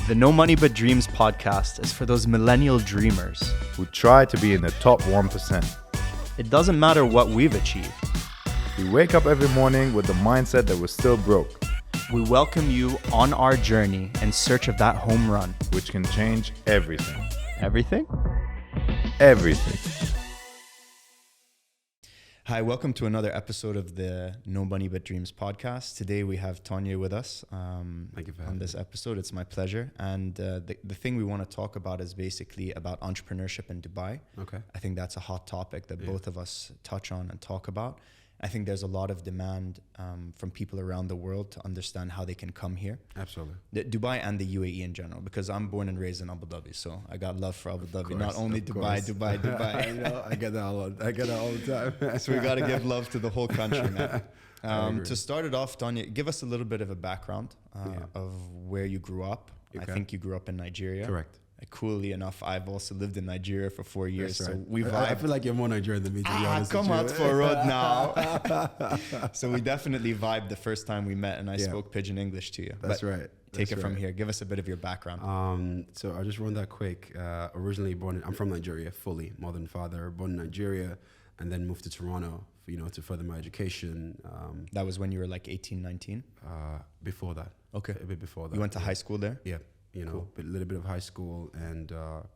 The No Money But Dreams podcast is for those millennial dreamers who try to be in the top 1%. It doesn't matter what we've achieved. We wake up every morning with the mindset that we're still broke, We welcome you on our journey in search of that home run. which can change everything. Everything? Everything. Hi, welcome to another episode of the No Money But Dreams podcast. Today we have Tonye with us Thank you for having on this episode. It's my pleasure. And the thing we want to talk about is basically about entrepreneurship in Dubai. Okay. I think that's a hot topic that both of us touch on and talk about. I think there's a lot of demand from people around the world to understand how they can come here. Absolutely. Dubai and the UAE in general, because I'm born and raised in Abu Dhabi, so I got love for Abu Dhabi. Not only Dubai. I know. I get that all the time. So we got to give love to the whole country, man. To start it off, Tonye, give us a little bit of a background of where you grew up. Okay. I think you grew up in Nigeria. Correct. Coolly enough, I've also lived in Nigeria for 4 years, That's right. so we vibed. I feel like you're more Nigerian than me, to be honest. Come with out you. for a road now. So we definitely vibed the first time we met, and I spoke pidgin English to you. That's But right. Take That's it from right. here. Give us a bit of your background. So I'll just run that quick. Originally I'm from Nigeria, fully. Mother and father, born in Nigeria, and then moved to Toronto, to further my education. That was when you were like 18, 19? Before that. Okay. A bit before that. You went to high school there? Yeah. Cool. A little bit of high school and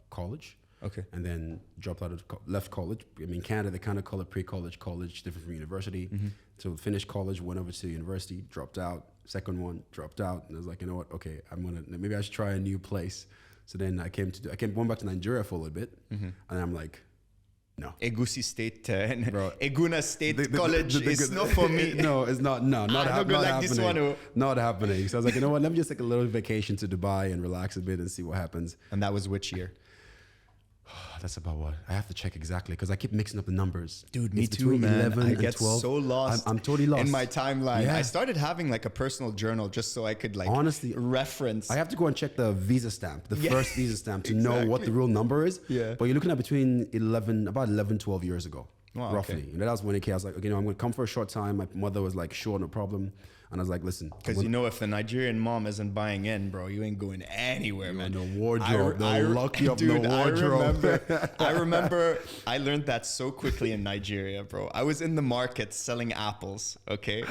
college. Okay. And then dropped out of left college. I mean, Canada, they kind of call it pre-college, college, different from university. So finished college, went over to university, dropped out. Second one, dropped out. And I was like, you know what? Okay, maybe I should try a new place. So then went back to Nigeria for a little bit. And I'm like, no. Egusi State, Bro. Eguna State College is not for me. No, it's not. No, not I don't go like happening. this one. Not happening. So I was like, you know what? Let me just take a little vacation to Dubai and relax a bit and see what happens. And that was which year? That's about what? I have to check exactly because I keep mixing up the numbers. Dude, me It's too, between man. 11 I and get 12. so lost. I'm totally lost. In my timeline. Yeah. I started having like a personal journal just so I could Honestly, reference. I have to go and check the visa stamp, the first visa stamp to know what the exactly. real number is. Yeah. But you're looking at between 12 years ago, Wow, roughly. okay. That was when it came. I was like, okay, I'm going to come for a short time. My mother was like, sure, no problem. And I was like, listen. Because if the Nigerian mom isn't buying in, bro, you ain't going anywhere, man. The wardrobe, they'll lock you up dude, in the wardrobe. I remember I learned that so quickly in Nigeria, bro. I was in the market selling apples, okay?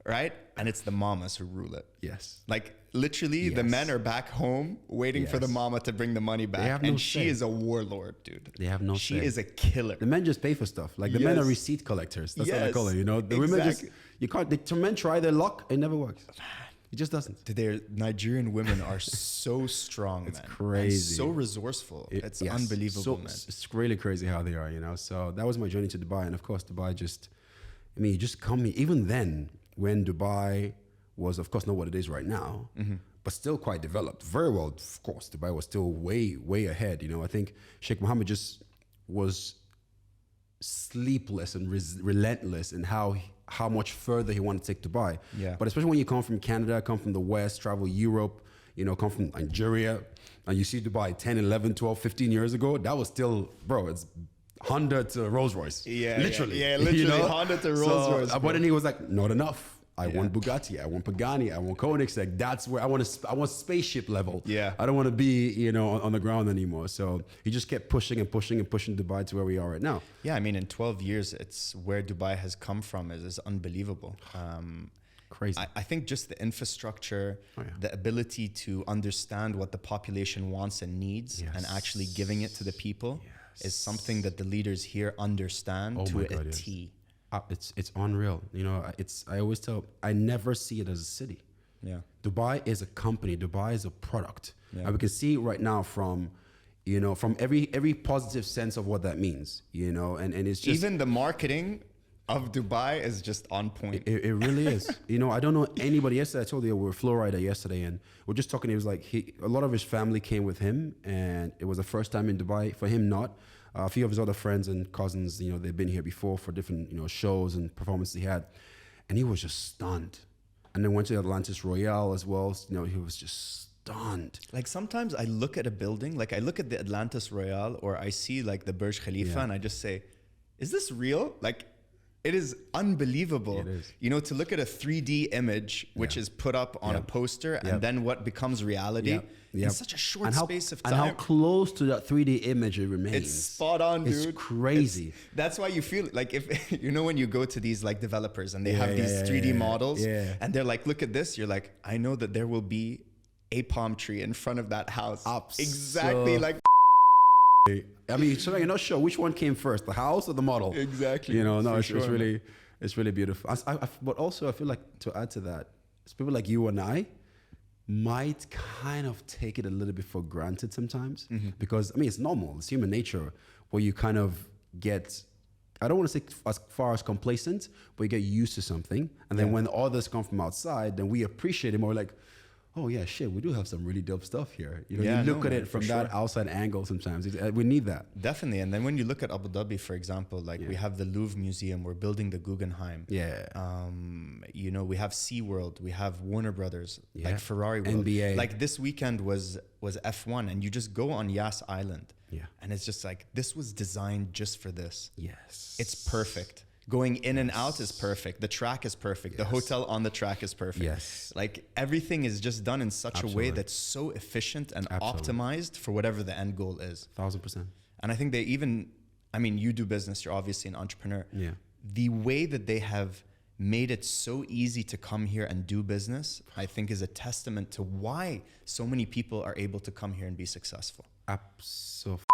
Right? And it's the mamas who rule it. Yes. Like literally the Yes. men are back home waiting for the Yes. mama to bring the money back. have no And she say. is a warlord, dude. They have no She say. is a killer. The men just pay for stuff. Like the men are Yes. receipt collectors. That's what I Yes, call it. The women just, exactly. you can't, the men try their luck. It never works. It just doesn't. Their Nigerian women are so strong, It's man. And crazy. so resourceful. It's Yes. unbelievable, So, man. It's really crazy how they are, So that was my journey to Dubai. And of course, Dubai you just come here. Even then, when Dubai was, of course, not what it is right now, but still quite developed. Very well, of course. Dubai was still way, way ahead. I think Sheikh Mohammed just was sleepless and relentless in how much further he wanted to take Dubai. Yeah. But especially when you come from Canada, come from the West, travel Europe, come from Nigeria, and you see Dubai 10, 11, 12, 15 years ago, that was still, bro, it's Honda to Rolls Royce. Literally. Yeah, literally. Honda to Rolls Royce. But then he was like, not enough. I want Bugatti, I want Pagani, I want Koenigsegg. That's where I want spaceship level. Yeah. I don't want to be, on the ground anymore. So he just kept pushing and pushing and pushing Dubai to where we are right now. Yeah, I mean, in 12 years, it's where Dubai has come from is unbelievable. Crazy. I think just the infrastructure, the ability to understand what the population wants and needs and actually giving it to the people is something that the leaders here understand to a T. It's unreal. I always tell, I never see it as a city. Yeah. Dubai is a company. Dubai is a product. Yeah. And we can see it right now from every positive sense of what that means, and it's just. Even the marketing of Dubai is just on point. It really is. I don't know anybody. Yesterday, I told you we were Florida yesterday, and we're just talking. It was like a lot of his family came with him, and it was the first time in Dubai for him. Not a few of his other friends and cousins. They've been here before for different shows and performances he had, and he was just stunned. And then went to Atlantis Royale as well. He was just stunned. Like sometimes I look at a building, like I look at the Atlantis Royale, or I see like the Burj Khalifa, and I just say, "Is this real?" Like It is unbelievable. It is. You know, to look at a 3D image, which is put up on a poster, and then what becomes reality in such a short space of time. And how close to that 3D image it remains. It's spot on, dude. It's crazy. That's why you feel like if, you know, when you go to these like developers and they have these 3D models and they're like, look at this, you're like, I know that there will be a palm tree in front of that house. Exactly like. I mean, so you're not sure which one came first, the house or the model. Exactly. You know, no, it's really beautiful. But also, I feel like to add to that, it's people like you and I might kind of take it a little bit for granted sometimes, because I mean, it's normal. It's human nature where you kind of get, I don't want to say as far as complacent, but you get used to something. And then when others come from outside, then we appreciate it more, like, oh yeah, shit, we do have some really dope stuff here. You know, you look at it from that outside angle sometimes. We need that. Definitely. And then when you look at Abu Dhabi, for example, like we have the Louvre Museum, we're building the Guggenheim. You know, we have SeaWorld, we have Warner Brothers, like Ferrari World. NBA. Like this weekend was F1, and you just go on Yas Island. And it's just like, this was designed just for this. It's perfect. Going in and out is perfect. The track is perfect. The hotel on the track is perfect. Like everything is just done in such a way that's so efficient and optimized for whatever the end goal is. 1000%. And I think they even, I mean, you do business, you're obviously an entrepreneur. The way that they have made it so easy to come here and do business, I think is a testament to why so many people are able to come here and be successful. Absolutely.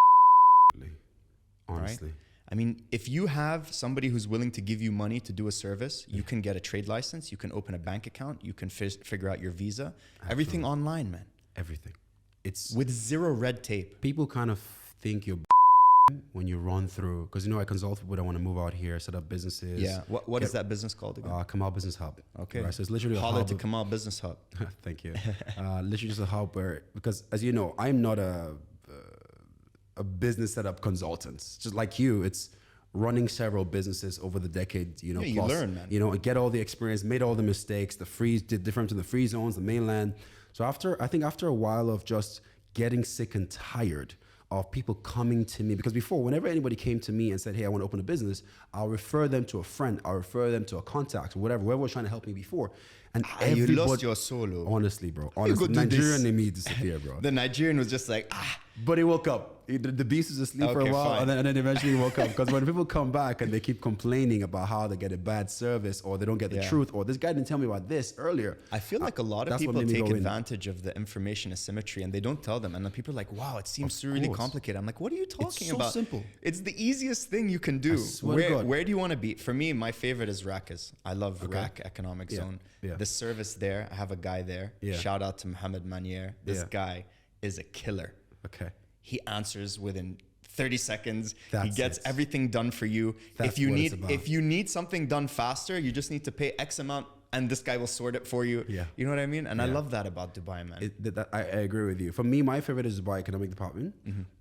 Honestly. Right? I mean, if you have somebody who's willing to give you money to do a service, you can get a trade license, you can open a bank account, you can figure out your visa, everything online, man. Everything. It's with zero red tape. People kind of think you're when you run through, because you know I consult people that want to move out here, set up businesses. What is that business called again? Kamal Business Hub. Okay. Right, so it's literally a hub. Holler to Kamal Business Hub. Thank you. Literally just a hub where, because as you know, I'm not a business setup consultant. Just like you, it's running several businesses over the decade, you know, you plus, learn, man. You know, get all the experience, made all the mistakes, did different in the free zones, the mainland. So I think after a while of just getting sick and tired of people coming to me, because before, whenever anybody came to me and said, hey, I want to open a business, I'll refer them to a friend, I'll refer them to a contact, whoever was trying to help me before. And you lost your solo. Honestly, bro. Honestly, Nigerian made me disappear, bro. The Nigerian was just like, But he woke up. The beast was asleep for a while, and then eventually he woke up. Because when people come back and they keep complaining about how they get a bad service, or they don't get the truth, or this guy didn't tell me about this earlier. I feel like a lot of people take advantage of the information asymmetry, and they don't tell them. And then people are like, wow, it seems really complicated. I'm like, what are you talking about? It's so simple. It's the easiest thing you can do. Where do you want to be? For me, my favorite is Rakas. I love RAK Economic Zone. The service there, I have a guy there. Shout out to Mohammed Manier. This guy is a killer. Okay. He answers within 30 seconds. He gets it. everything done for you. If you need something done faster, you just need to pay X amount and this guy will sort it for you. You know what I mean? And I love that about Dubai, man. I agree with you. For me, my favorite is Dubai Economic Department.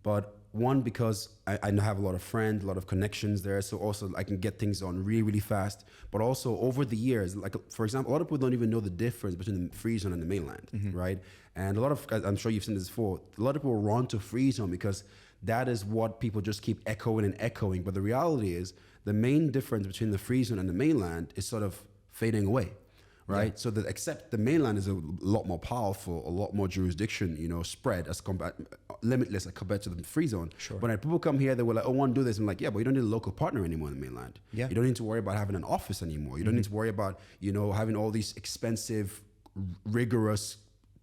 But one, because I have a lot of friends, a lot of connections there. So also I can get things done really, really fast. But also over the years, like for example, a lot of people don't even know the difference between the free zone and the mainland, right? And a lot of, I'm sure you've seen this before, a lot of people run to free zone because that is what people just keep echoing and echoing. But the reality is the main difference between the free zone and the mainland is sort of fading away. Right, so that except the mainland is a lot more powerful, a lot more jurisdiction, you know, spread as limitless as compared to the free zone. Sure. When people come here, they were like, "Oh, I want to do this." I'm like, "Yeah, but you don't need a local partner anymore in the mainland. Yeah, you don't need to worry about having an office anymore. You don't need to worry about having all these expensive, rigorous,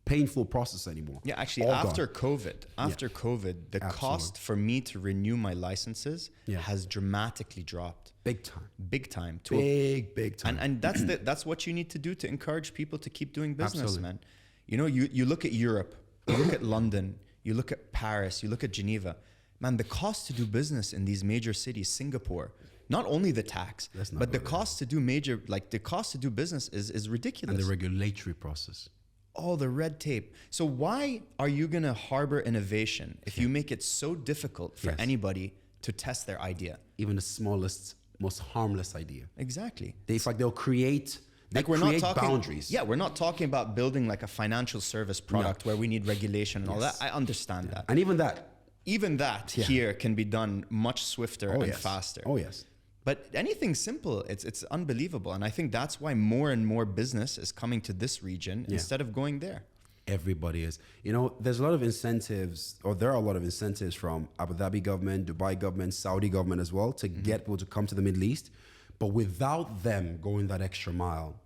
painful process anymore." Yeah, actually, after COVID, the cost for me to renew my licenses has dramatically dropped. Big time. Big time. Big time. And that's what you need to do to encourage people to keep doing business, man. You know, you look at Europe, you look at London, you look at Paris, you look at Geneva. Man, the cost to do business in these major cities, Singapore, not only the tax, but the cost to do business is ridiculous. And the regulatory process. All the red tape. So why are you going to harbor innovation if you make it so difficult for anybody to test their idea? Even the smallest, most harmless idea. Exactly. They'll create boundaries. Yeah, we're not talking about building like a financial service product where we need regulation and all that. I understand that. And even that here can be done much swifter and faster. Oh, yes. But anything simple, it's unbelievable. And I think that's why more and more business is coming to this region instead of going there. Everybody is. You know, there's a lot of incentives, or there are a lot of incentives from Abu Dhabi government, Dubai government, Saudi government as well to get people to come to the Middle East. But without them going that extra mile,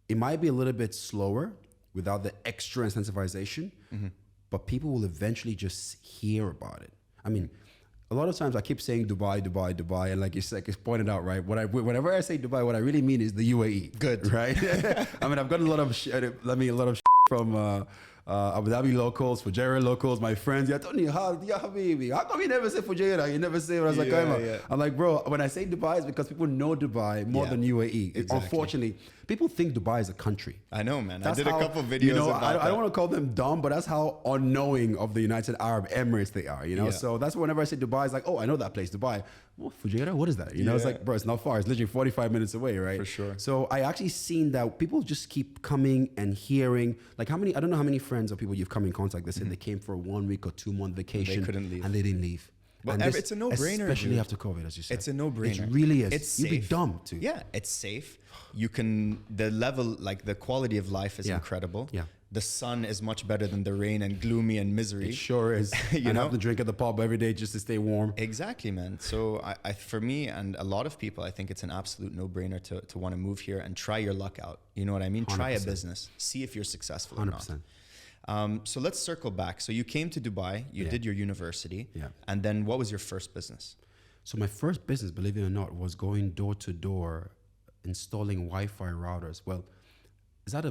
it might be a little bit slower without the extra incentivization, but people will eventually just hear about it. I mean, a lot of times I keep saying Dubai, Dubai, Dubai, and like you said, it's pointed out, right? Whenever I say Dubai, what I really mean is the UAE. Good, right? I mean, I've got a lot of from Abu Dhabi locals, Fujairah locals, my friends. Yeah, Tonye, ya habibi, how come you never say Fujairah? You never say Ras Al Khaimah. I'm like, bro, when I say Dubai, it's because people know Dubai more than UAE. Exactly. Unfortunately, people think Dubai is a country. I know, man. I did a couple videos about that. I don't want to call them dumb, but that's how unknowing of the United Arab Emirates they are, you know? So that's whenever I say Dubai, it's like, oh, I know that place, Dubai. Well, Fujairah, what is that? You know, it's like, bro, it's not far. It's literally 45 minutes away, right? For sure. So I actually seen that people just keep coming and hearing, like I don't know how many friends or people you've come in contact that said they came for a 1 week or 2 month vacation. They couldn't leave. And they didn't leave. But it's a no-brainer, especially after COVID, as you said. It's a no-brainer. It really is. It's You'd safe. be dumb too. Yeah, it's safe. You can, the level, like the quality of life is incredible. Yeah. The sun is much better than the rain and gloomy and misery. It sure is. You know? Have to drink at the pub every day just to stay warm. Exactly, man. So I, for me and a lot of people, I think it's an absolute no-brainer to want to move here and try your luck out. You know what I mean? 100%. Try a business. See if you're successful or not. 100%. So let's circle back. So you came to Dubai, you did your university, and then what was your first business? So my first business, believe it or not, was going door to door, installing Wi-Fi routers. Well, is that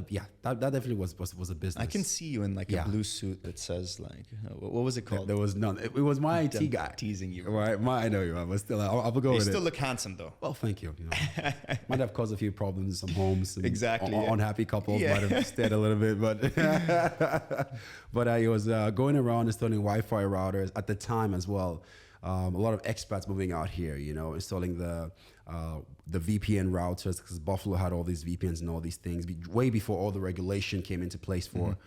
that definitely was a business. I can see you in like a blue suit that says like, what was it called? There was none. It was my IT guy. Teasing you. Right, I know you are, but still, I'll go with it. You still look handsome though. Well, thank you. Might have caused a few problems in some homes. Some unhappy couples might have stayed a little bit, but I was going around installing Wi-Fi routers at the time as well. A lot of expats moving out here, installing the VPN routers, because Buffalo had all these VPNs and all these things way before all the regulation came into place for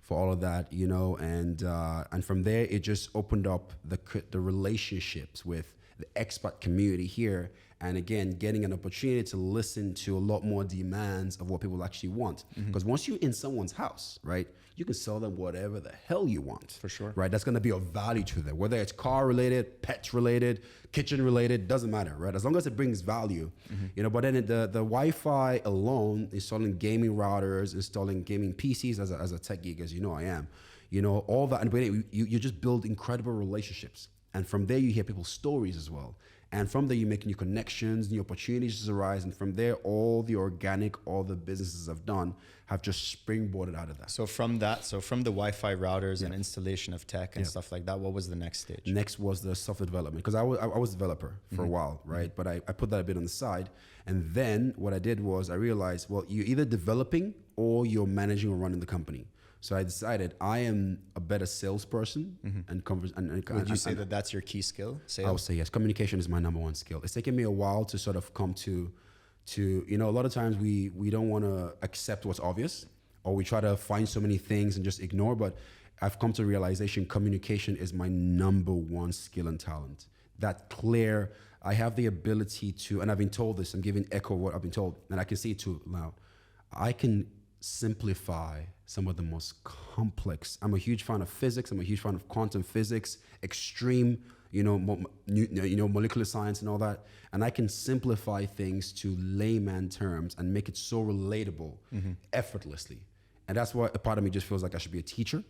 all of that, and from there it just opened up the relationships with the expat community here, and again getting an opportunity to listen to a lot more demands of what people actually want, because once you're in someone's house, right, you can sell them whatever the hell you want. For sure. Right? That's going to be of value to them, whether it's car related, pet related, kitchen related, doesn't matter, right? As long as it brings value, but then the Wi-Fi alone, installing gaming routers, installing gaming PCs as a tech geek, as you know I am, all that, and you just build incredible relationships. And from there, you hear people's stories as well. And from there, you make new connections, new opportunities arise. And from there, all the businesses I've done have just springboarded out of that. So from the Wi-Fi routers and installation of tech and stuff like that, what was the next stage? Next was the software development, because I was a developer for a while, right? But I put that a bit on the side. And then what I did was I realized, well, you're either developing or you're managing or running the company. So I decided I am a better salesperson Would you say that that's your key skill? Sales? I would say yes. Communication is my number one skill. It's taken me a while to sort of come to a lot of times we don't want to accept what's obvious, or we try to find so many things and just ignore. But I've come to the realization communication is my number one skill and talent. That clear, I have the ability to, and I've been told this, I'm giving echo of what I've been told, and I can see it too now. I can simplify some of the most complex. I'm a huge fan of physics. I'm a huge fan of quantum physics, extreme, molecular science and all that. And I can simplify things to layman terms and make it so relatable effortlessly. And that's why a part of me just feels like I should be a teacher.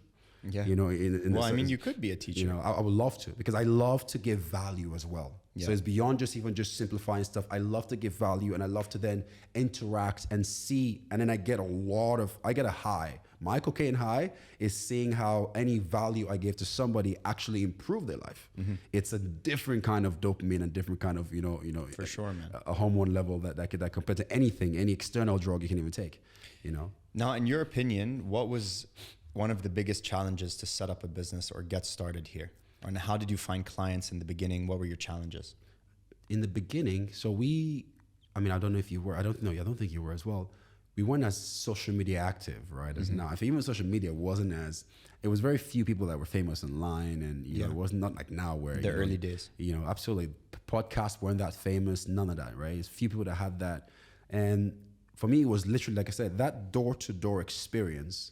Yeah. You could be a teacher. I would love to, because I love to give value as well. Yeah. So it's beyond just simplifying stuff. I love to give value, and I love to then interact and see, and then I get a high. My cocaine high is seeing how any value I give to somebody actually improve their life. It's a different kind of dopamine and different kind of, for sure, man, a hormone level that compared to anything, any external drug you can even take, Now, in your opinion, what was one of the biggest challenges to set up a business or get started here? And how did you find clients in the beginning? What were your challenges? In the beginning, I don't know if you were, I don't think you were as well. we weren't as social media active, right, as now. If even social media wasn't as, it was very few people that were famous online, and you know, it wasn't not like now where the early days. You know, absolutely, podcasts weren't that famous, none of that, right? It's few people that had that, and for me, it was literally, like I said, that door-to-door experience.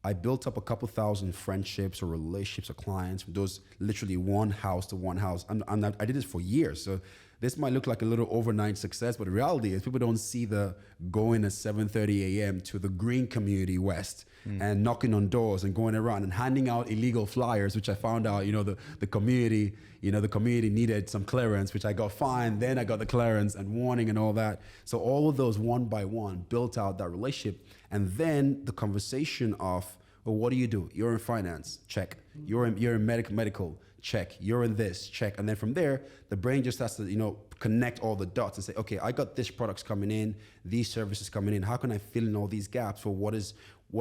I built up a couple thousand friendships or relationships or clients from those literally one house to one house. I did this for years. So this might look like a little overnight success, but the reality is people don't see the going at 7:30 a.m. to the Green Community West and knocking on doors and going around and handing out illegal flyers, which I found out, you know, the community needed some clearance, which I got fined. Then I got the clearance and warning and all that. So all of those one by one built out that relationship. And then the conversation of, well, what do you do? You're in finance, check. You're in medical, check. You're in this, check. And then from there, the brain just has to, you know, connect all the dots and say, okay, I got this products coming in, these services coming in. How can I fill in all these gaps for what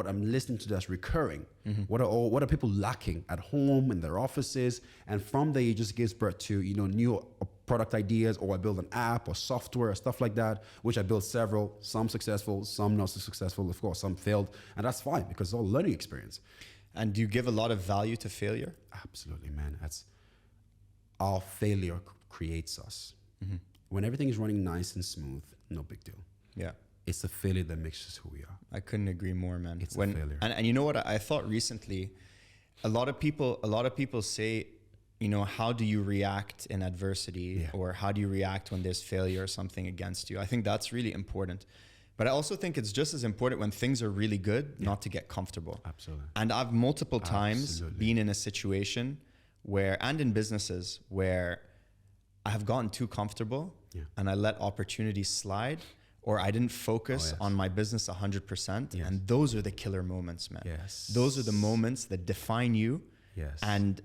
I'm listening to that's recurring? What are people lacking at home, in their offices? And from there, it just gives birth to, you know, new product ideas, or I build an app or software or stuff like that, which I built several, some successful, some not so successful, of course, some failed, and that's fine because it's all learning experience. And do you give a lot of value to failure? Absolutely, man. That's our failure creates us. When everything is running nice and smooth, no big deal. Yeah. It's the failure that makes us who we are. I couldn't agree more, man. It's a failure. And you know what I thought recently, a lot of people say, you know, how do you react in adversity, or how do you react when there's failure or something against you? I think that's really important. But I also think it's just as important when things are really good, not to get comfortable. Absolutely. And I've multiple times been in a situation where, and in businesses where I have gotten too comfortable and I let opportunities slide, or I didn't focus on my business 100%. And those are the killer moments, man. Those are the moments that define you. And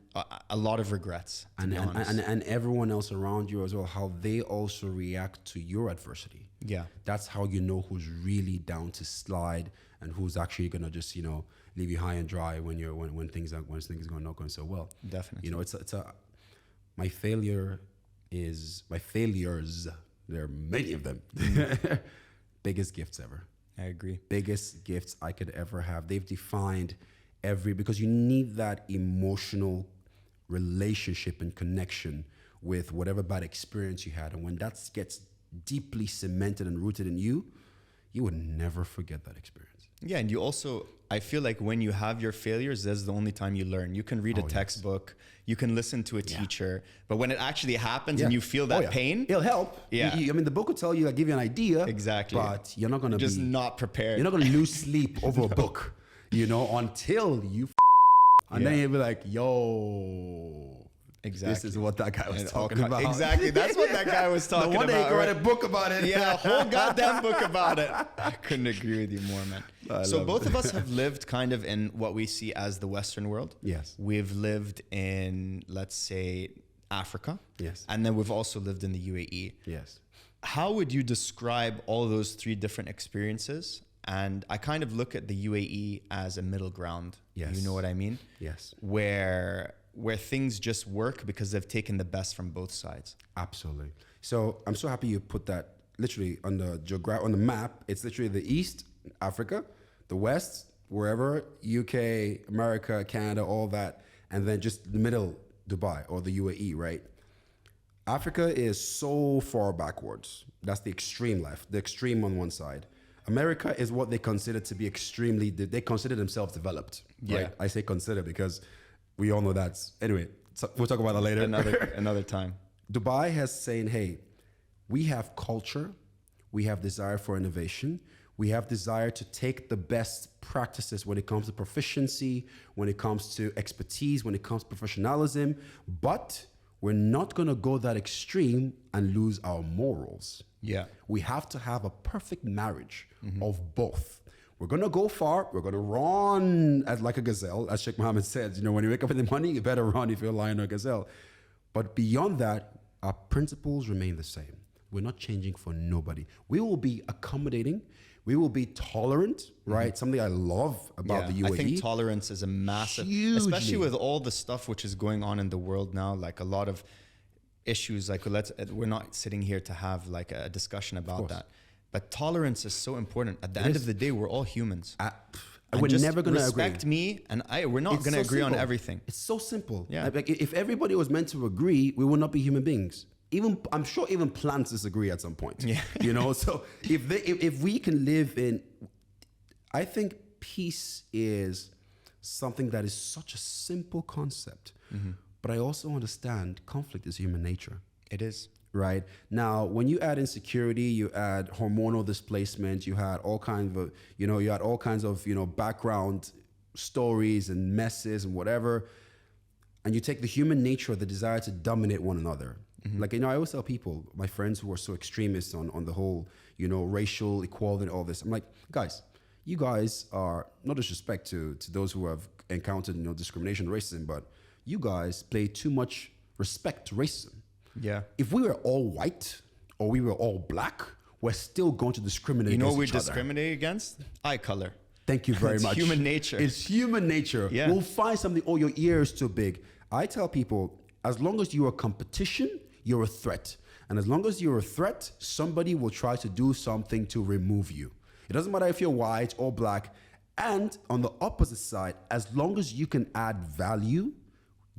a lot of regrets, to be honest. And everyone else around you as well, how they also react to your adversity. That's how you know who's really down to slide and who's actually gonna just, you know, leave you high and dry when things are not going so well. Definitely. You know, my failures, there are many of them. Biggest gifts ever. I agree. Biggest gifts I could ever have. They've defined because you need that emotional relationship and connection with whatever bad experience you had. And when that gets deeply cemented and rooted in you, you would never forget that experience. Yeah, and you also, I feel like when you have your failures, that's the only time you learn. You can read a textbook, you can listen to a teacher, but when it actually happens and you feel that pain, it'll help. Yeah. I mean, the book will tell you, give you an idea. Exactly. But you're not going to just not prepared. You're not going to lose sleep over a book, you know, until you and then you'll be like, yo, this is what that guy was talking about. Exactly. That's what that guy was talking about. No wonder he could write a book about it. Yeah, a whole goddamn book about it. I couldn't agree with you more, man. So both of us have lived kind of in what we see as the Western world. Yes. We've lived in, let's say, Africa. Yes. And then we've also lived in the UAE. Yes. How would you describe all those three different experiences? And I kind of look at the UAE as a middle ground. Yes. You know what I mean? Yes. Where things just work because they've taken the best from both sides. Absolutely. So I'm so happy you put that literally on the map. It's literally the East, Africa, the West, wherever, UK, America, Canada, all that, and then just the middle, Dubai or the UAE, right? Africa is so far backwards. That's the extreme left, the extreme on one side. America is what they consider to be they consider themselves developed. Right? Yeah. I say consider because we all know that's, anyway, so we'll talk about that later. Another time. Dubai has saying, hey, we have culture, we have desire for innovation, we have desire to take the best practices when it comes to proficiency, when it comes to expertise, when it comes to professionalism, but we're not going to go that extreme and lose our morals. Yeah. We have to have a perfect marriage of both. We're going to go far. We're going to run like a gazelle, as Sheikh Mohammed says. You know, when you wake up in the morning, you better run if you're a lion or a gazelle. But beyond that, our principles remain the same. We're not changing for nobody. We will be accommodating. We will be tolerant, right? Something I love about the UAE. I think tolerance is a massive, especially with all the stuff which is going on in the world now, like a lot of issues. Like we're not sitting here to have like a discussion about that. But tolerance is so important. At the end of the day, we're all humans. We're never going to agree. Respect me, and we're not going to agree on everything. It's so simple. Yeah. Like, if everybody was meant to agree, we would not be human beings. I'm sure even plants disagree at some point. Yeah. You know, so if we can live in, I think peace is something that is such a simple concept. Mm-hmm. But I also understand conflict is human nature. It is. Right? Now, when you add insecurity, you add hormonal displacement, you had all kinds of, background stories and messes and whatever. And you take the human nature of the desire to dominate one another. Mm-hmm. Like, I always tell people, my friends who are so extremists on the whole, racial equality and all this. I'm like, guys, you guys are, no disrespect to those who have encountered, discrimination, racism, but you guys play too much respect to racism. Yeah. If we were all white or we were all black, we're still going to discriminate against each other. You know what we discriminate against? Eye color. Thank you very much. It's human nature. It's human nature. Yeah. We'll find something, your ear is too big. I tell people, as long as you're a competition, you're a threat. And as long as you're a threat, somebody will try to do something to remove you. It doesn't matter if you're white or black. And on the opposite side, as long as you can add value,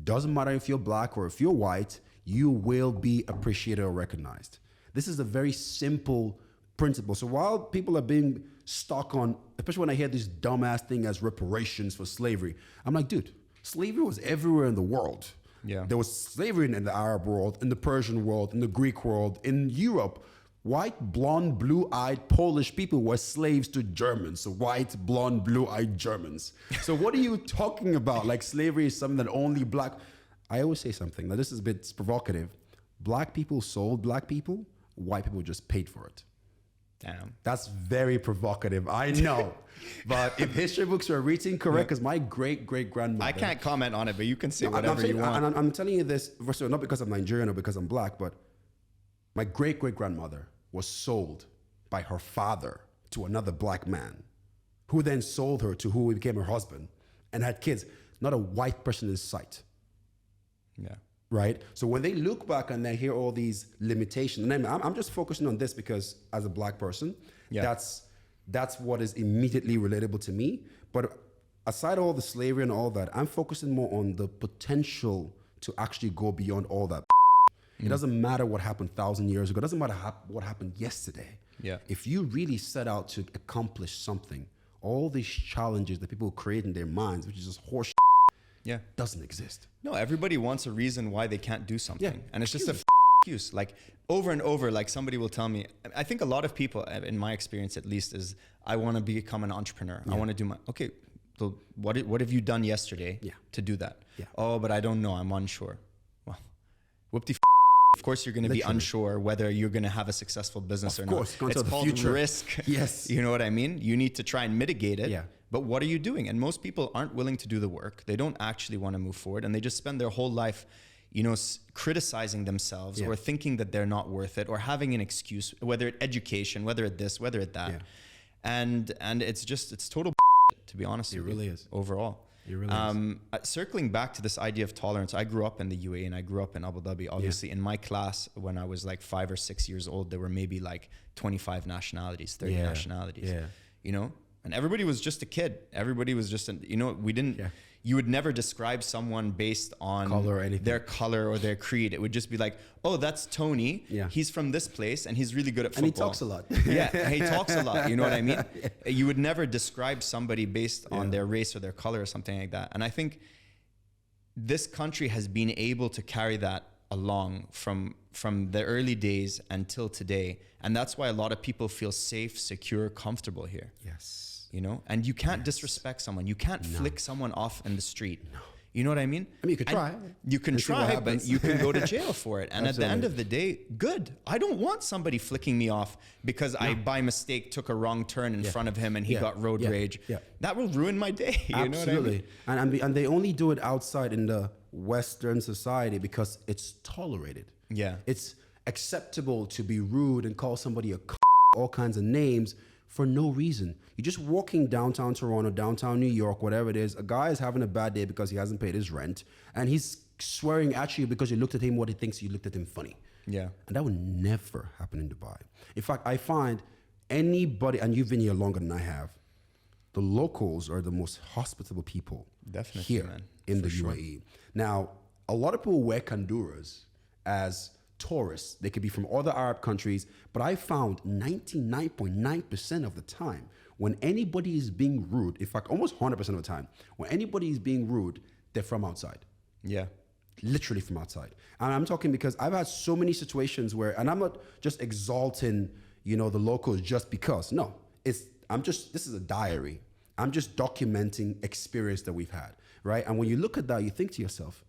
doesn't matter if you're black or if you're white, you will be appreciated or recognized. This is a very simple principle. So while people are being stuck on, especially when I hear this dumbass thing as reparations for slavery, I'm like, dude, slavery was everywhere in the world. Yeah. There was slavery in the Arab world, in the Persian world, in the Greek world, in Europe. White, blonde, blue-eyed Polish people were slaves to Germans. So white, blonde, blue-eyed Germans. So what are you talking about? Like slavery is something that only black... I always say something. Now this is a bit provocative. Black people sold black people. White people just paid for it. Damn. That's very provocative. I know. But if history books are reading correct, because my great-great-grandmother... I can't comment on it, but you can say whatever you want. And I'm telling you this, not because I'm Nigerian or because I'm black, but my great-great-grandmother was sold by her father to another black man, who then sold her to who became her husband and had kids. Not a white person in sight. Yeah. Right? So when they look back and they hear all these limitations, and I'm just focusing on this because as a black person, that's what is immediately relatable to me. But aside all the slavery and all that, I'm focusing more on the potential to actually go beyond all that. It doesn't matter what happened 1,000 years ago. It doesn't matter what happened yesterday. Yeah. If you really set out to accomplish something, all these challenges that people create in their minds, which is just horse doesn't exist. No, everybody wants a reason why they can't do something. Yeah. And it's just a excuse. Like over and over, like somebody will tell me, I think a lot of people, in my experience at least, is I want to become an entrepreneur. I want to do okay, so what have you done yesterday to do that? Yeah. Oh, but I don't know. I'm unsure. Well, whoop-de-f. Of course, you're going to be unsure whether you're going to have a successful business or not. It's called risk. Yes. You know what I mean? You need to try and mitigate it. Yeah. But what are you doing? And most people aren't willing to do the work. They don't actually want to move forward. And they just spend their whole life, criticizing themselves or thinking that they're not worth it or having an excuse, whether it's education, whether it's this, whether it's that. Yeah. And it's total to be honest with you. It really is. Overall. It really is. Circling back to this idea of tolerance, I grew up in the UAE and I grew up in Abu Dhabi. Obviously, in my class, when I was like 5 or 6 years old, there were maybe like 25 nationalities, 30 nationalities. Yeah. And everybody was just a kid. Everybody was just, we didn't, you would never describe someone based on their color or their creed. It would just be like, oh, that's Tony. Yeah. He's from this place and he's really good at football. And he talks a lot. Yeah, he talks a lot. You know what I mean? You would never describe somebody based on their race or their color or something like that. And I think this country has been able to carry that along from the early days until today. And that's why a lot of people feel safe, secure, comfortable here. Yes. And you can't disrespect someone. You can't flick someone off in the street. No. You know what I mean? I mean, you could try. You can try, but you can go to jail for it. And at the end of the day, good. I don't want somebody flicking me off because I, by mistake, took a wrong turn in front of him and he got road rage. Yeah. That will ruin my day. You know what I mean? And they only do it outside in the Western society because it's tolerated. Yeah. It's acceptable to be rude and call somebody all kinds of names for no reason. You're just walking downtown Toronto, downtown New York, whatever it is. A guy is having a bad day because he hasn't paid his rent, and he's swearing at you because you looked at him what he thinks you looked at him funny. Yeah. And that would never happen in Dubai. In fact, I find anybody, and you've been here longer than I have, the locals are the most hospitable people Definitely, here man. in the For UAE. Now, a lot of people wear kanduras as tourists. They could be from other Arab countries, but I found 99.9% of the time, when anybody is being rude, in fact, almost 100% of the time, when anybody is being rude, they're from outside. Yeah. Literally from outside. And I'm talking because I've had so many situations where, and I'm not just exalting, the locals just because. No, this is a diary. I'm just documenting experience that we've had, right? And when you look at that, you think to yourself,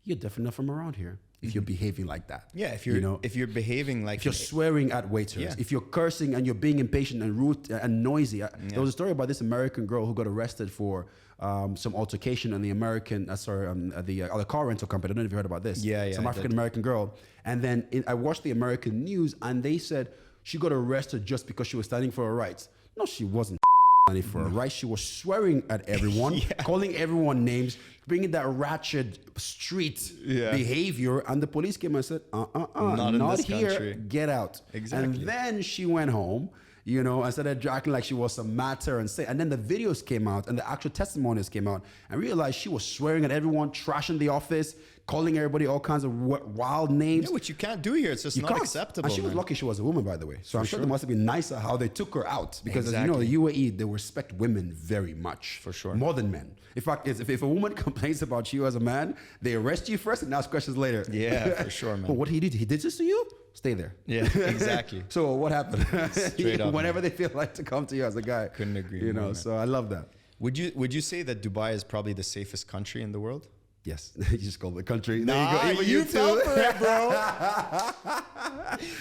you're definitely not from around here if you're behaving like that. Yeah, if you're behaving like, if you're swearing at waiters, if you're cursing and you're being impatient and rude and noisy. There was a story about this American girl who got arrested for some altercation on the the car rental company. I don't know if you heard about this. Some African American girl. And then I watched the American news, and they said she got arrested just because she was standing for her rights. No, she wasn't standing for her rights. She was swearing at everyone, calling everyone names, bringing that ratchet street behavior. And the police came and said, not here, country. Get out. Exactly. And then she went home, and started acting like she was some matter and then the videos came out and the actual testimonies came out, and realized she was swearing at everyone, trashing the office, calling everybody all kinds of wild names. Yeah, which you can't do here. It's just not acceptable. And she was lucky she was a woman, by the way. So I'm sure they must have been nicer how they took her out, because as you know, the UAE, they respect women very much. For sure. More than men. In fact, if a woman complains about you as a man, they arrest you first and ask questions later. Yeah, for sure, man. But what did he do? He did this to you? Stay there. Yeah, exactly. So what happened? Straight up. Whenever they feel like to come to you as a guy. Couldn't agree more, so I love that. Would you say that Dubai is probably the safest country in the world? Yes, you just called the country. Nah, you fell for it, bro.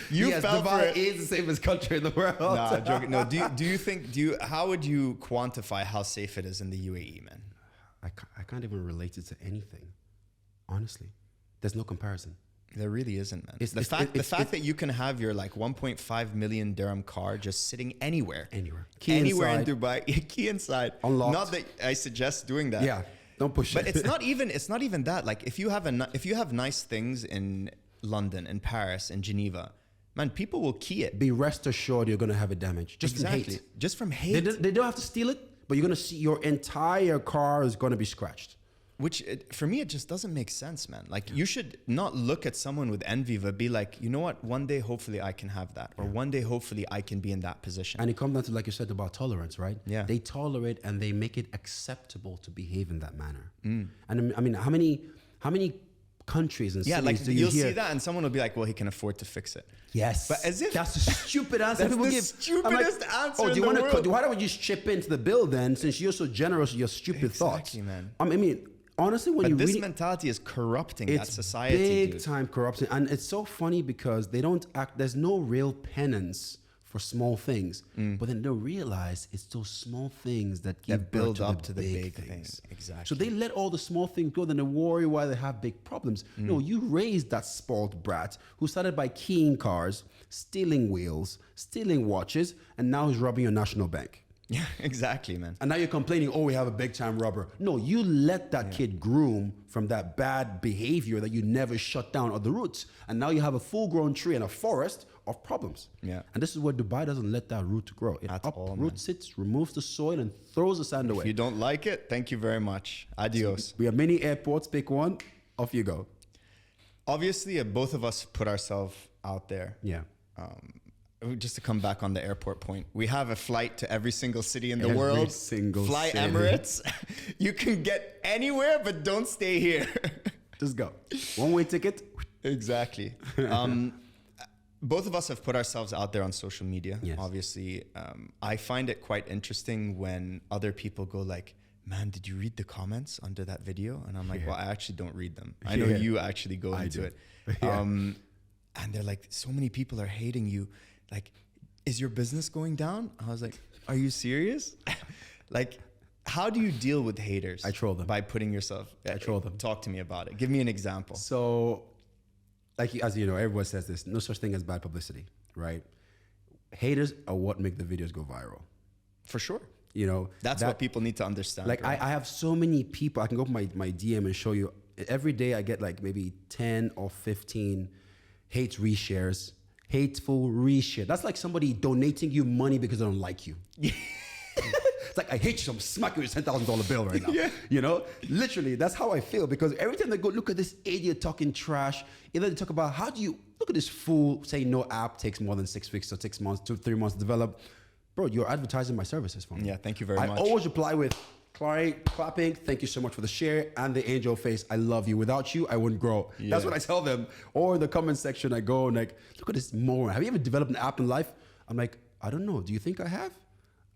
Dubai is the safest country in the world. Nah, joking. No, how would you quantify how safe it is in the UAE, man? I can't even relate it to anything. Honestly, there's no comparison. There really isn't, man. The fact that you can have your 1.5 million dirham car just sitting anywhere in Dubai, key inside, unlocked. Not that I suggest doing that. Yeah. Don't push but it. It's not even that. Like if you have nice things in London, in Paris, in Geneva, man, people will key it. Be rest assured you're going to have it damaged. Just from hate. Just from hate. They don't have to steal it, but you're going to see your entire car is going to be scratched. Which for me, it just doesn't make sense, man. Like you should not look at someone with envy, but be like, you know what? One day, hopefully I can have that. Or one day, hopefully I can be in that position. And it comes down to, like you said, about tolerance, right? Yeah. They tolerate and they make it acceptable to behave in that manner. And I mean, how many countries and cities do you you'll hear? see that and someone will be like, well, he can afford to fix it. Yes. But as if that's the stupid answer that's people the give. Stupidest answer in the world. Why don't we just chip into the bill then, since you're so generous with your stupid thoughts? Man. I mean, honestly, this mentality is corrupting that society. Big time corrupting. And it's so funny because they don't act, there's no real penance for small things. But then they'll realize it's those small things that build up to the big things. Exactly. So they let all the small things go, then they worry why they have big problems. No, you raised that spoiled brat who started by keying cars, stealing wheels, stealing watches, and now he's robbing your national bank. Yeah, exactly, man. And now you're complaining, we have a big time robber. No, you let that kid groom from that bad behavior that you never shut down at the roots. And now you have a full grown tree and a forest of problems. Yeah. And this is where Dubai doesn't let that root grow. It uproots it, removes the soil, and throws the sand away. If you don't like it, thank you very much. Adios. So we have many airports, pick one, off you go. Obviously, both of us put ourselves out there. Yeah. Just to come back on the airport point, we have a flight to every single city in the world. Fly city. Emirates. You can get anywhere, but don't stay here. Just go. One-way ticket. Exactly. Both of us have put ourselves out there on social media. Yes. Obviously, I find it quite interesting when other people go like, man, did you read the comments under that video? And I'm like, well, I actually don't read them. I know you actually go into it. And they're like, so many people are hating you. Like, is your business going down? I was like, are you serious? Like, how do you deal with haters? I troll them. By putting yourself. I troll them. Talk to me about it. Give me an example. So, like, as you know, everyone says this, no such thing as bad publicity, right? Haters are what make the videos go viral. For sure. You know, that's what people need to understand. Like, right? I have so many people, I can go up my DM and show you, every day I get like maybe 10 or 15 hate reshares, hateful reshare. That's like somebody donating you money because they don't like you. It's like, I hate you, so I'm smacking you with a $10,000 bill right now. Yeah. You know, literally, that's how I feel, because every time they go, look at this idiot talking trash, either they talk about, how do you, look at this fool saying no app takes more than 6 weeks or 6 months, 2-3 months to develop. Bro, you're advertising my services for me. Yeah, thank you very much. I always reply with, clapping, thank you so much for the share, and the angel face, I love you. Without you, I wouldn't grow. Yeah. That's what I tell them. Or in the comment section, I go and like, look at this moron. Have you ever developed an app in life? I'm like, I don't know. Do you think I have?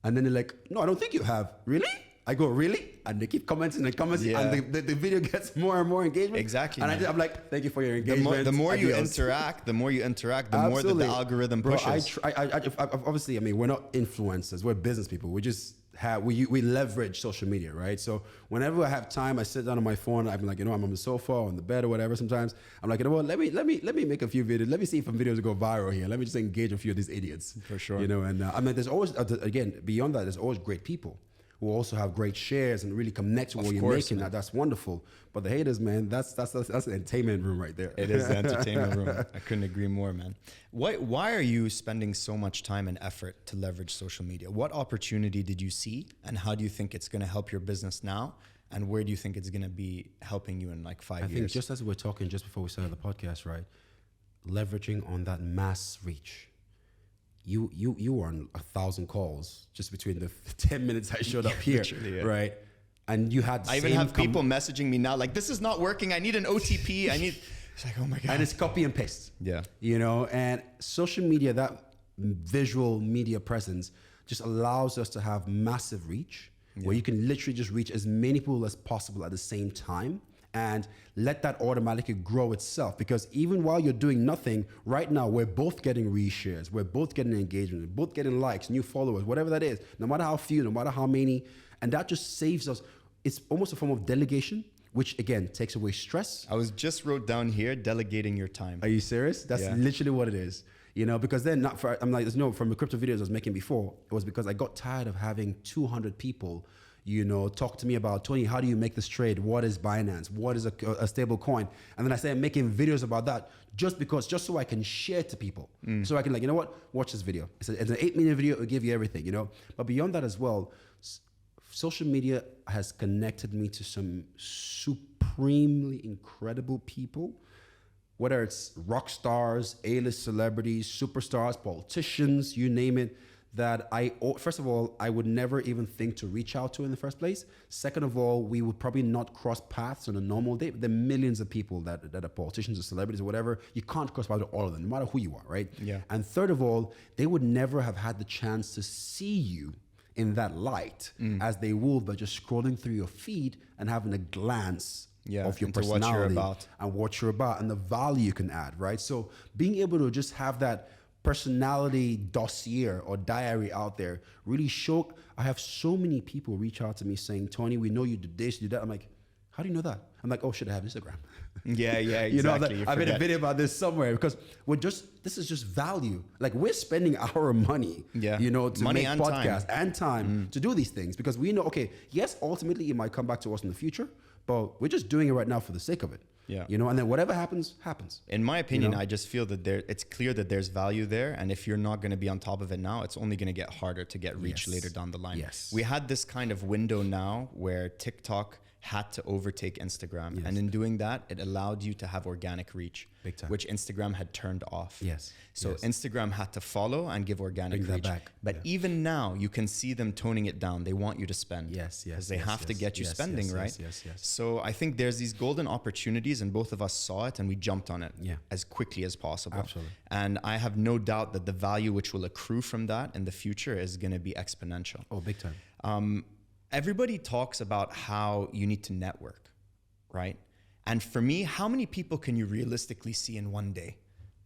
And then they're like, no, I don't think you have. Really? I go, really? And they keep commenting and commenting, yeah. And the video gets more and more engagement. Exactly. And I'm like, thank you for your engagement. The more you interact, the more that the algorithm pushes. Bro, obviously, I mean, we're not influencers. We're business people. We just we leverage social media, right? So whenever I have time, I sit down on my phone. I'm like, I'm on the sofa or on the bed or whatever. Sometimes I'm like, let me make a few videos. Let me see if some videos go viral here. Let me just engage a few of these idiots. For sure. And I mean, there's always, again, beyond that, there's always great people who also have great shares and really connect to what you're making. Now, that's wonderful. But the haters, man, that's an entertainment room right there. It is the entertainment room. I couldn't agree more, man. Why are you spending so much time and effort to leverage social media? What opportunity did you see, and how do you think it's going to help your business now? And where do you think it's going to be helping you in like 5 years? I think just as we were talking just before we started the podcast, right? Leveraging on that mass reach. You were on 1,000 calls just between the 10 minutes I showed up here, yeah. Right? And you had. I even have people messaging me now like, this is not working. I need an OTP. It's like, oh my god. And it's copy and paste. Yeah. And social media, that visual media presence, just allows us to have massive reach, where you can literally just reach as many people as possible at the same time. And let that automatically grow itself, because even while you're doing nothing right now, we're both getting reshares, we're both getting engagement, we're both getting likes, new followers, whatever that is, no matter how few, no matter how many. And that just saves us. It's almost a form of delegation, which again takes away stress. I was just wrote down here, delegating your time. Are you serious? That's literally what it is. Because then from the crypto videos I was making before, it was because I got tired of having 200 people talk to me about, Tonye, how do you make this trade? What is Binance? What is a stable coin? And then I started making videos about that just so I can share to people. So I can watch this video. It's an 8-minute video. It'll give you everything, But beyond that as well, social media has connected me to some supremely incredible people, whether it's rock stars, A-list celebrities, superstars, politicians, you name it, that first of all, I would never even think to reach out to in the first place. Second of all, we would probably not cross paths on a normal day. There are millions of people that are politicians or celebrities or whatever. You can't cross paths with all of them, no matter who you are, right? Yeah. And third of all, they would never have had the chance to see you in that light as they would by just scrolling through your feed and having a glance of your personality and what you're about and the value you can add, right? So being able to just have that personality dossier or diary out there really show. I have so many people reach out to me saying, Tonye, we know you do this, you do that. I'm like, how do you know that? I'm like, oh shit, I have Instagram. Yeah, exactly. I made a video about this somewhere, because this is just value. Like, we're spending our money, to money make podcasts and time to do these things, because we know, okay, yes, ultimately it might come back to us in the future, but we're just doing it right now for the sake of it. Yeah. And then whatever happens. In my opinion, I just feel that it's clear that there's value there. And if you're not going to be on top of it now, it's only going to get harder to get reach later down the line. Yes. We had this kind of window now where TikTok had to overtake Instagram. Yes. And in doing that, it allowed you to have organic reach, big time, which Instagram had turned off. Yes. So Instagram had to follow and give organic reach. But even now, you can see them toning it down. They want you to spend. Yes. Because they have to get you spending, right? Yes. So I think there's these golden opportunities, and both of us saw it and we jumped on it as quickly as possible. Absolutely. And I have no doubt that the value which will accrue from that in the future is going to be exponential. Oh, big time. Everybody talks about how you need to network, right? And for me, how many people can you realistically see in one day?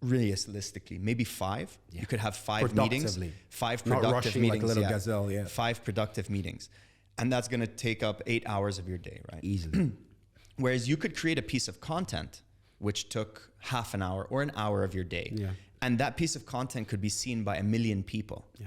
Realistically, maybe 5. Yeah. You could have 5 meetings, 5 productive meetings, like a little gazelle, 5 productive meetings. And that's going to take up 8 hours of your day, right? Easily. Whereas you could create a piece of content which took half an hour or an hour of your day. Yeah. And that piece of content could be seen by 1 million people. Yeah.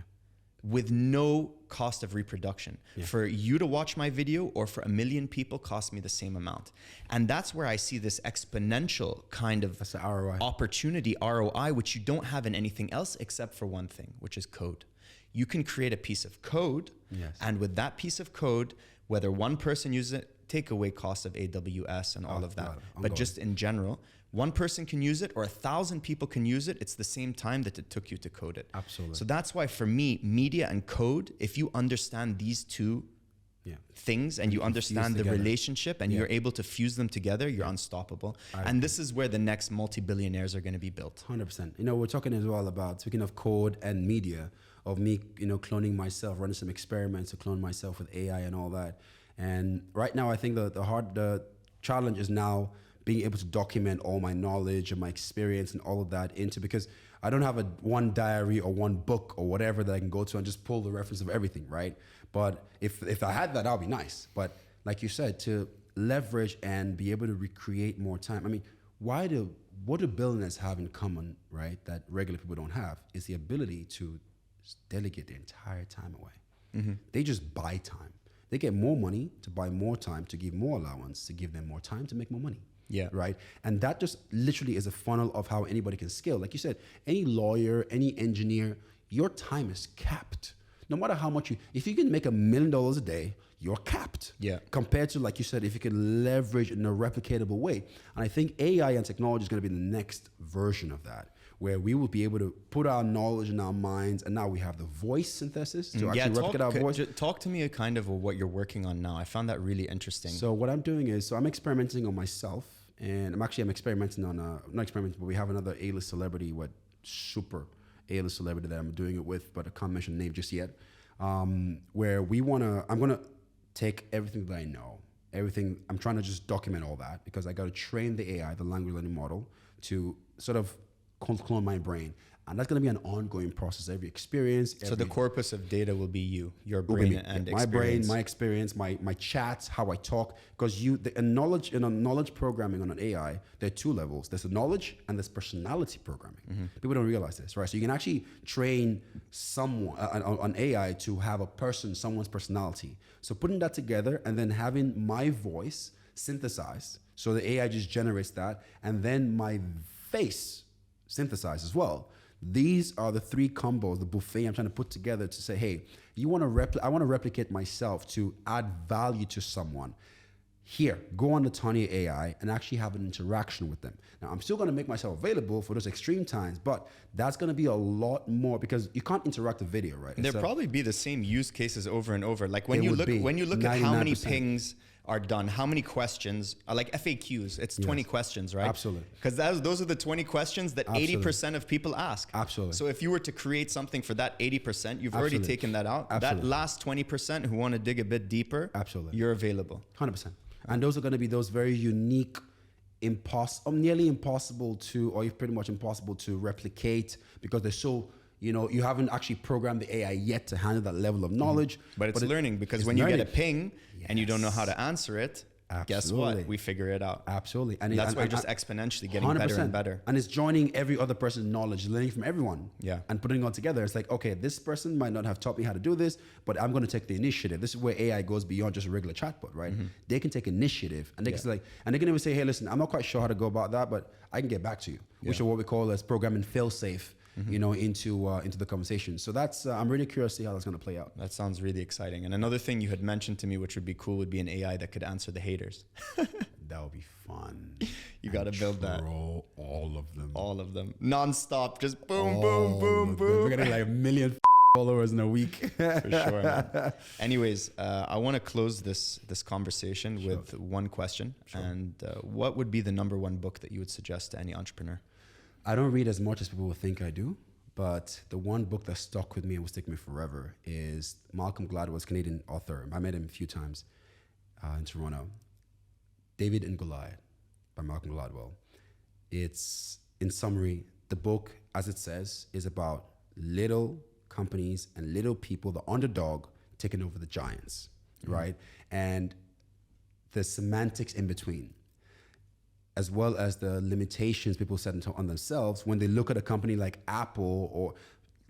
with no cost of reproduction. For you to watch my video or for 1 million people cost me the same amount. And that's where I see this exponential kind of That's the ROI. opportunity, ROI, which you don't have in anything else except for one thing, which is code. You can create a piece of code, and with that piece of code, whether one person uses it, take away cost of AWS and all of that, but just in general, one person can use it or 1,000 people can use it. It's the same time that it took you to code it. Absolutely. So that's why for me, media and code, if you understand these two things and you understand the relationship and you're able to fuse them together, you're unstoppable. And this is where the next multi-billionaires are going to be built. 100%. You know, we're talking as well about, speaking of code and media, of me, you know, cloning myself, running some experiments to clone myself with AI and all that. And right now, I think the challenge is now being able to document all my knowledge and my experience and all of that into, because I don't have one diary or one book or whatever that I can go to and just pull the reference of everything, right? But if I had that, that would be nice. But like you said, to leverage and be able to recreate more time. I mean, what do billionaires have in common, right, that regular people don't have, is the ability to delegate their entire time away. They just buy time. They get more money to buy more time, to give more allowance, to give them more time to make more money. Yeah. Right. And that just literally is a funnel of how anybody can scale. Like you said, any lawyer, any engineer, your time is capped. No matter how much if you can make $1 million a day, you're capped. Yeah. Compared to, like you said, if you can leverage in a replicatable way. And I think AI and technology is going to be the next version of that, where we will be able to put our knowledge in our minds, and now we have the voice synthesis to actually replicate our voice. Talk to me a kind of what you're working on now. I found that really interesting. So what I'm doing is, I'm experimenting on myself, and I'm experimenting on, not experimenting, but we have another A-list celebrity, super A-list celebrity that I'm doing it with, but I can't mention the name just yet, where I'm going to take everything that I know, I'm trying to just document all that, because I got to train the AI, the language learning model, to sort of clone my brain. And that's going to be an ongoing process. Every experience. So the corpus of data will be your brain and my experience. brain, my experience, my chats, how I talk. Because knowledge in a knowledge programming on an AI, there are two levels. There's the knowledge and there's personality programming. People don't realize this, right? So you can actually train someone on AI to have someone's personality. So putting that together and then having my voice synthesized, so the AI just generates that, and then my face synthesized as well. These are the three combos, the buffet I'm trying to put together to say, hey, I want to replicate myself to add value to someone. Here, go on the Tonye AI and actually have an interaction with them. Now, I'm still going to make myself available for those extreme times, but that's going to be a lot more, because you can't interact with video, right? There'll probably be the same use cases over and over. Like when you look at how many pings are done, how many questions, like FAQs, it's 20 questions, right? Absolutely. Because those are the 20 questions that 80% of people ask. Absolutely. So if you were to create something for that 80%, you've already taken that out. Absolutely. That last 20% who want to dig a bit deeper, you're available. 100%. And those are going to be those very unique, nearly impossible to, or pretty much impossible to replicate, because they're so, you haven't actually programmed the AI yet to handle that level of knowledge. But it's learning, because when you get a ping and you don't know how to answer it, guess what? We figure it out. Absolutely. And that's why you're just exponentially getting 100%. Better and better. And it's joining every other person's knowledge, learning from everyone. Yeah. And putting it all together. It's like, okay, this person might not have taught me how to do this, but I'm going to take the initiative. This is where AI goes beyond just a regular chatbot, right? They can take initiative, and they can and they can even say, hey, listen, I'm not quite sure how to go about that, but I can get back to you, which is what we call as programming fail-safe. Into the conversation. So that's I'm really curious to see how that's going to play out. That sounds really exciting. And another thing you had mentioned to me, which would be cool, would be an AI that could answer the haters. That would be fun. You got to build that. All of them. All of them. Non-stop. Just boom, boom, boom, boom. We're getting like 1 million followers in a week. For sure, man. Anyways, I want to close this conversation with one question. Sure. And what would be the number one book that you would suggest to any entrepreneur? I don't read as much as people would think I do, but the one book that stuck with me and will stick with me forever is Malcolm Gladwell's Canadian author. I met him a few times in Toronto. David and Goliath by Malcolm Gladwell. It's, in summary, the book, as it says, is about little companies and little people, the underdog, taking over the giants, right? And the semantics in between, as well as the limitations people set on themselves when they look at a company like Apple, or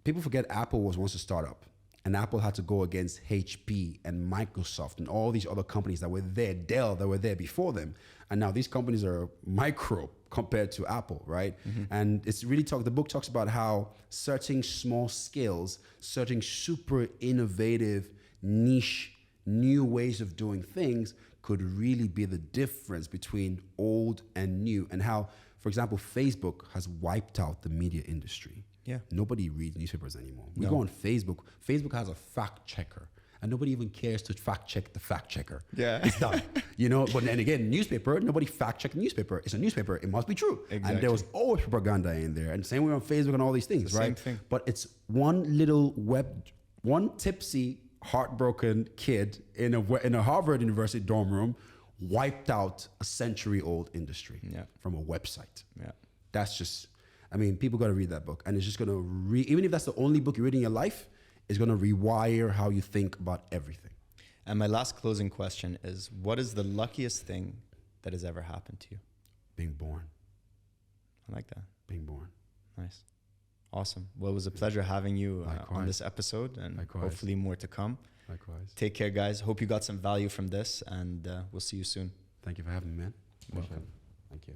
people forget Apple was once a startup. And Apple had to go against HP and Microsoft and all these other companies that were there, Dell, that were there before them. And now these companies are micro compared to Apple, right? And it's really the book talks about how certain small skills, certain super innovative, niche, new ways of doing things could really be the difference between old and new. And how, for example, Facebook has wiped out the media industry. Yeah. Nobody reads newspapers anymore. We go on Facebook. Facebook has a fact checker, and nobody even cares to fact check the fact checker. Yeah. It's done. But then again, newspaper, nobody fact check the newspaper. It's a newspaper. It must be true. Exactly. And there was always propaganda in there. And same way on Facebook and all these things, right? Same thing. But it's one tipsy, heartbroken kid in a Harvard University dorm room wiped out a century-old industry from a website. Yeah. That's just... people got to read that book, and it's just going to even if that's the only book you read in your life, it's going to rewire how you think about everything. And my last closing question is, what is the luckiest thing that has ever happened to you? Being born. I like that. Being born. Nice. Awesome. Well, it was a pleasure having you on this episode, and hopefully more to come. Likewise. Take care, guys. Hope you got some value from this, and we'll see you soon. Thank you for having me, man. Welcome. Thank you.